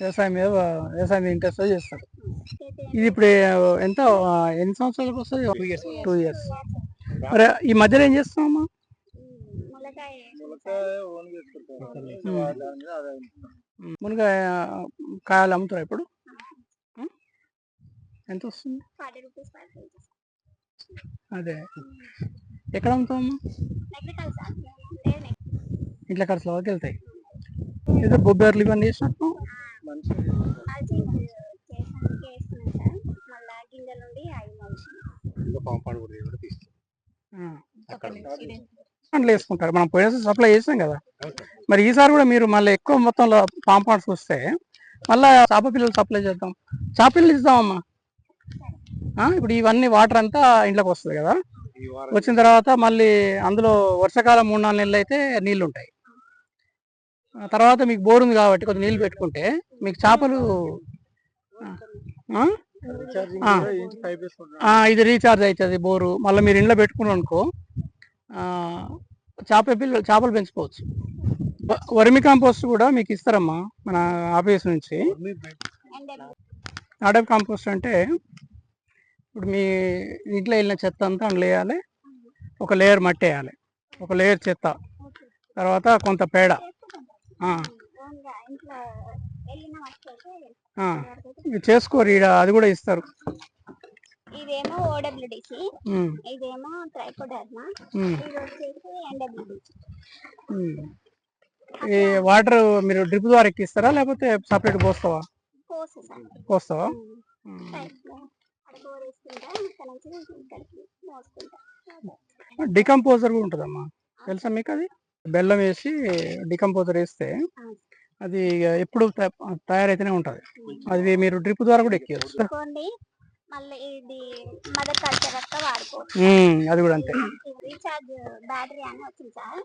వ్యవసాయం మీద ఇంట్రెస్ట్ చేస్తారు. ఇది ఇప్పుడు ఎంత ఎన్ని సంవత్సరాలకు వస్తుంది? 2 ఇయర్స్. మరి ఈ మధ్యలో ఏం చేస్తామమ్మా? మునగాయ కాయలు అమ్ముతారా ఇప్పుడు? ఎంత వస్తుంది? అదే ఎక్కడ అమ్ముతామమ్మా? ఇంట్లో ఖర్చుల వరకు వెళ్తాయి. ఏదో బొబ్బర్లు ఇవన్నీ చేసినట్టు వేసుకుంటారు. మనం పోయినసారి సప్లై చేసాం కదా, మరి ఈసారి కూడా మీరు మళ్ళీ ఎక్కువ మొత్తంలో కాంపౌండ్స్ వస్తే మళ్ళీ చేప పిల్లలు సప్లై చేద్దాం. చేప పిల్లలు ఇద్దామమ్మా. ఇప్పుడు ఇవన్నీ వాటర్ అంతా ఇంట్లోకి వస్తుంది కదా, వచ్చిన తర్వాత మళ్ళీ అందులో వర్షాకాలం 3-4 నెలలు అయితే నీళ్ళు ఉంటాయి. తర్వాత మీకు బోర్ ఉంది కాబట్టి కొద్దిగా నీళ్ళు పెట్టుకుంటే మీకు చేపలు ఇది రీఛార్జ్ అవుతుంది బోరు. మళ్ళీ మీరు ఇంట్లో పెట్టుకున్నాం అనుకో చేపలు పెంచుకోవచ్చు. వర్మి కాంపోస్ట్ కూడా మీకు ఇస్తారమ్మా మన ఆఫీస్ నుంచి. నాడప్ కాంపోస్ట్ అంటే ఇప్పుడు మీ ఇంట్లో వెళ్ళిన చెత్త అంతా అందులో వేయాలి. ఒక లేయర్ మట్టి వేయాలి, ఒక లేయర్ చెత్త, తర్వాత కొంత పేడ. చేసుకోరు, అది కూడా ఇస్తారు. ఇదేమో ఓడబ్ల్యూడిసి, ఇదేమో ట్రైకోడర్మా, ఇది వచ్చేసి ఎన్డబ్ల్యూడిసి. ఈ వాటర్ మీరు డ్రిప్ ద్వారా ఎక్కిస్తారా లేకపోతే సపరేట్ పోస్తావా? పోస్తావా? డికంపోజర్ కూడా ఉంటుందమ్మా, తెలుసా మీకు? అది బెల్లం వేసి డికంపోజర్ వేస్తే అది ఎప్పుడు తయారైతేనే ఉంటుంది. అది మీరు డ్రిప్ ద్వారా కూడా ఎక్కియచ్చు. అది కూడా అంతే. రీఛార్జ్ బ్యాటరీ అని వచ్చింది సార్.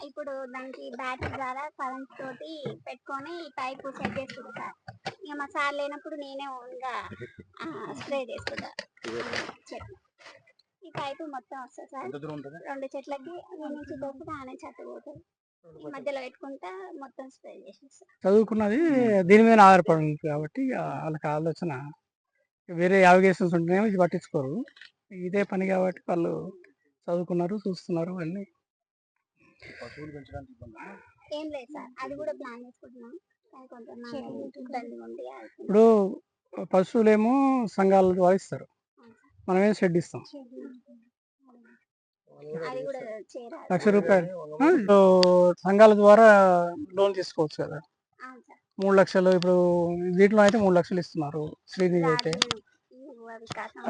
ఇప్పుడు దానికి బ్యాటరీ ద్వారా కరెంట్ తోటి పెట్టుకొని పైప్ సెట్ చేసుకుంటా సార్. ఇక మా సార్ లేనప్పుడు నేనే ఓన్గా స్ప్రే చేసుకుంటా. ఈ పైపు మొత్తం వస్తుంది సార్. 2 చెట్లకి నుంచి దొరికితే ఆనే చెట్టు పోతుంది. మధ్యలో పెట్టుకుంటా మొత్తం స్ప్రే చేసేస్తాం. చదువుకున్నది దీని మీద ఆధారపడింది కాబట్టి వాళ్ళకి ఆలోచన. వేరే యావిగేషన్స్ ఉంటేనేమో ఇది పట్టించుకోరు. ఇదే పని కాబట్టి వాళ్ళు చదువుకున్నారు, చూస్తున్నారు. అన్ని ఏం లేదు సార్, అది కూడా ప్లాన్ చేసుకుంటున్నాం. ఇప్పుడు పశువులేమో సంఘాల ద్వారా ఇస్తారు, మనమేం షెడ్ ఇస్తాం. 1,00,000 రూపాయలు సంఘాల ద్వారా లోన్ తీసుకోవచ్చు కదా, 3 లక్షలు. ఇప్పుడు వీటిలో అయితే 3 లక్షలు ఇస్తున్నారు. శ్రీనిధి అయితే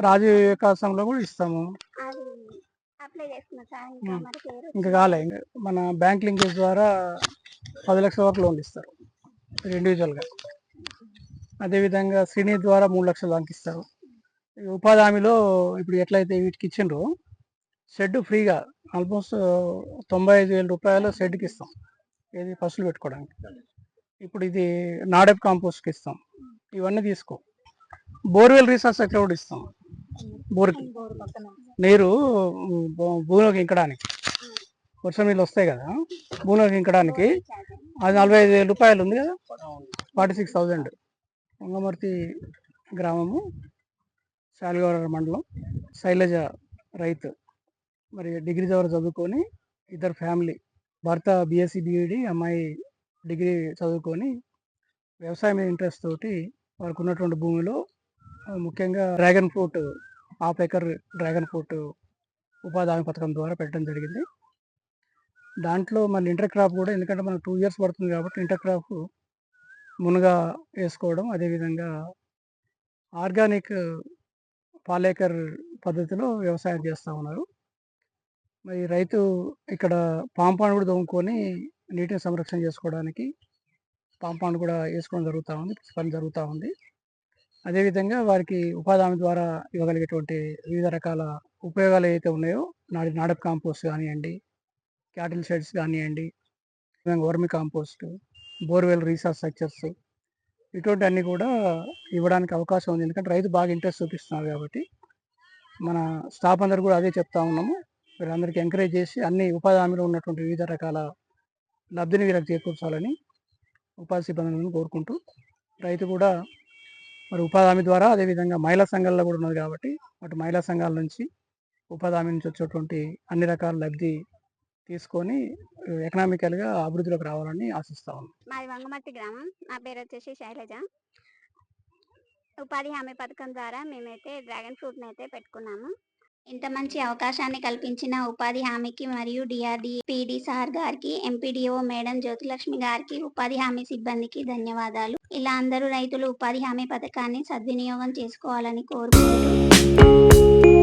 రాజీవ్ వికాసంలో కూడా ఇస్తాము. ఇంకా కాలే, మన బ్యాంక్ లింకేజ్ ద్వారా 10 లక్షల వరకు లోన్లు ఇస్తారు ఇండివిజువల్గా. అదేవిధంగా శ్రీనిధి ద్వారా 3 లక్షల దాకా ఇస్తారు. ఉపాధి హామీలో ఇప్పుడు ఎట్లయితే వీటికి ఇచ్చిండ్రో షెడ్ ఫ్రీగా ఆల్మోస్ట్ 95,000 రూపాయలు షెడ్కి ఇస్తాం, ఇది పశువులు పెట్టుకోవడానికి. ఇప్పుడు ఇది నాడప్ కాంపోస్ట్కి ఇస్తాం. ఇవన్నీ తీసుకో. బోర్వెల్ రీసోర్స్ ఎక్కడ కూడా ఇస్తాం. బోర్కి నీరు భూమిలోకి ఇంకడానికి, వర్షం నీళ్ళు వస్తాయి కదా భూమిలోకి ఇంకడానికి, అది 45,000 రూపాయలు ఉంది కదా, 46,000. వంగమర్తి గ్రామము, శాలిగౌర మండలం. శైలజ రైతు, మరి డిగ్రీ ద్వారా చదువుకొని, ఇద్దరు ఫ్యామిలీ, భర్త బిఎస్సి బిఈడి, అమ్మాయి డిగ్రీ చదువుకొని వ్యవసాయం మీద ఇంట్రెస్ట్ తోటి వారికి ఉన్నటువంటి భూమిలో ముఖ్యంగా dragon fruit, 1/2 acre dragon fruit ఉపాధి హామీ పథకం ద్వారా పెట్టడం జరిగింది. దాంట్లో మళ్ళీ ఇంటర్ క్రాప్ కూడా, ఎందుకంటే మనకు 2 ఇయర్స్ పడుతుంది కాబట్టి ఇంటర్ క్రాప్ మునగా వేసుకోవడం, అదేవిధంగా ఆర్గానిక్ పాలేకర్ పద్ధతిలో వ్యవసాయం చేస్తూ ఉన్నారు. మరి రైతు ఇక్కడ పాంపాన్ కూడా తోముకొని నీటిని సంరక్షణ చేసుకోవడానికి పాంపాన్ కూడా వేసుకోవడం జరుగుతూ ఉంది, పని జరుగుతూ ఉంది. అదేవిధంగా వారికి ఉపాధి హామీ ద్వారా ఇవ్వగలిగేటువంటి వివిధ రకాల ఉపయోగాలు ఏవైతే ఉన్నాయో, నాడప్ కాంపోస్ట్ కానివ్వండి, క్యాటిల్ షెడ్స్ కానివ్వండి, వర్మి కాంపోస్ట్, బోర్వెల్ రీసోర్స్ స్ట్రక్చర్స్, ఇటువంటి అన్నీ కూడా ఇవ్వడానికి అవకాశం ఉంది. ఎందుకంటే రైతు బాగా ఇంట్రెస్ట్ చూపిస్తున్నారు కాబట్టి మన స్టాఫ్ అందరు కూడా అదే చెప్తా ఉన్నాము. వీళ్ళందరికీ ఎంకరేజ్ చేసి అన్ని ఉపాధి హామీలో ఉన్నటువంటి వివిధ రకాల లబ్ధిని వీళ్ళకి చేకూర్చాలని ఉపాధి సిబ్బందులను కోరుకుంటూ రైతు కూడా మరి ఉపాధి హామీ ద్వారా అదేవిధంగా మహిళా సంఘాల్లో కూడా ఉన్నది కాబట్టి అటు మహిళా సంఘాల నుంచి ఉపాధి హామీ నుంచి వచ్చేటువంటి అన్ని రకాల లబ్ధి తీసుకొని ఎకనామికల్గా అభివృద్ధిలోకి రావాలని ఆశిస్తా ఉన్నాం. మాది వంగమట్టి గ్రామం. నా పేరు వచ్చేసి శైలజ. ఉపాధి హామీ పథకం ద్వారా మేమైతే డ్రాగన్ ఫ్రూట్ని అయితే పెట్టుకున్నాము. ఇంత మంచి అవకాశాన్ని కల్పించిన ఉపాధి హామీకి మరియు డిఆర్డి పిడి సార్ గారికి, ఎంపీడీఓ మేడం జ్యోతిలక్ష్మి గారికి, ఉపాధి హామీ సిబ్బందికి ధన్యవాదాలు. ఇలా అందరూ రైతులు ఉపాధి హామీ పథకాన్ని సద్వినియోగం చేసుకోవాలని కోరుకుంటూ